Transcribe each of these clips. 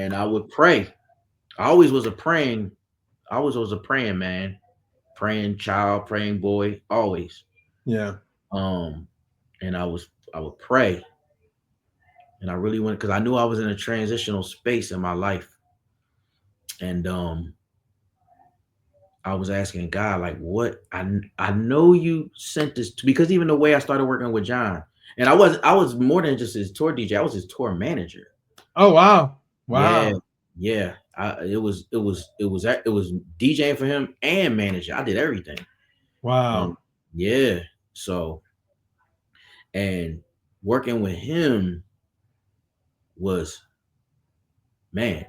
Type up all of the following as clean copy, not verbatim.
and I would pray. I always was a praying, I always was a praying man, praying child, praying boy, always. Yeah. Um, and I would pray, and I really went because I knew I was in a transitional space in my life, and I was asking God, like, what I know you sent this to, because even the way I started working with John, and I was more than just his tour DJ, I was his tour manager. Oh wow. Yeah, Wow. yeah. It was DJing for him and manager. I did everything. Um, Wow. yeah. So and working with him was, man.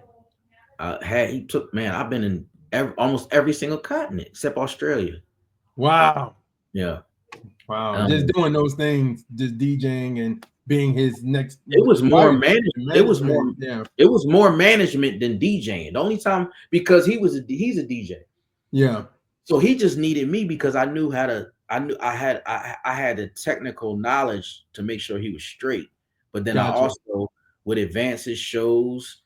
He took, man. I've been in almost every single continent except Australia. Wow. Yeah. Wow. Just Um, doing those things, just DJing and being his next it was more wife, managed. It was more. management. Yeah. It was more management than DJing. The only time, because he's a DJ. Yeah. So he just needed me because I knew how to. I knew I had the technical knowledge to make sure he was straight. But then I Gotcha. also would advance his shows,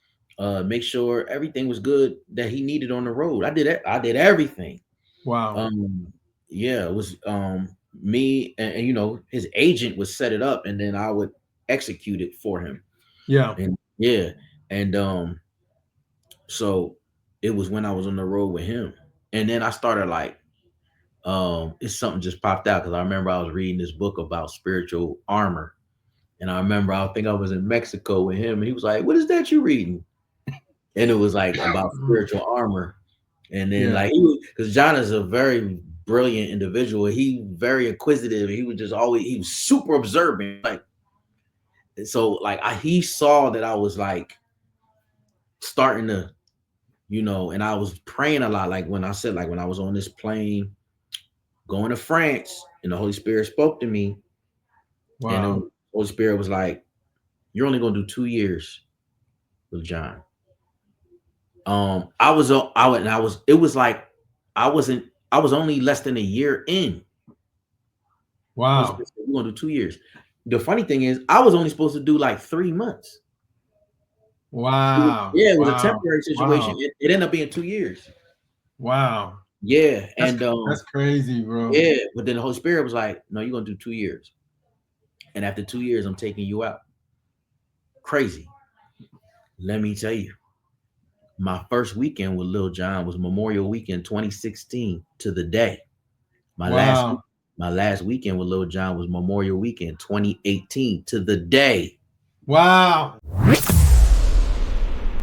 make sure everything was good that he needed on the road. I did it. I did everything. Wow. Um, yeah, it was me, and his agent would set it up, and then I would execute it for him. Yeah. And yeah, and so it was when I was on the road with him, and then I started like, it's something just popped out because I remember I was reading this book about spiritual armor, and I remember I think I was in Mexico with him, and he was like, "What is that you reading?" And it was like about spiritual armor, and then Yeah. like he was, because John is a very brilliant individual. He very inquisitive. He was just always, he was super observant. Like, so like he saw that I was like starting to, and I was praying a lot. Like when I said, like when I was on this plane going to France, and the Holy Spirit spoke to me, and the Wow. Holy Spirit was like, "You're only gonna do 2 years with John." I was I went and I was. It was like I wasn't. I was only less than a year in. Holy Wow. Spirit said, "We're gonna do 2 years." The funny thing is, I was only supposed to do like 3 months. Wow. Yeah, it was a Wow. temporary situation. Wow. It ended up being 2 years. Wow. Yeah, That's and that's crazy, bro. yeah, but then the Holy Spirit was like, "No, you're gonna do 2 years, and after 2 years, I'm taking you out." Crazy. Let me tell you, my first weekend with Lil Jon was Memorial Weekend 2016 to the day. My last Wow. my last weekend with Lil Jon was Memorial Weekend 2018 to the day. Wow.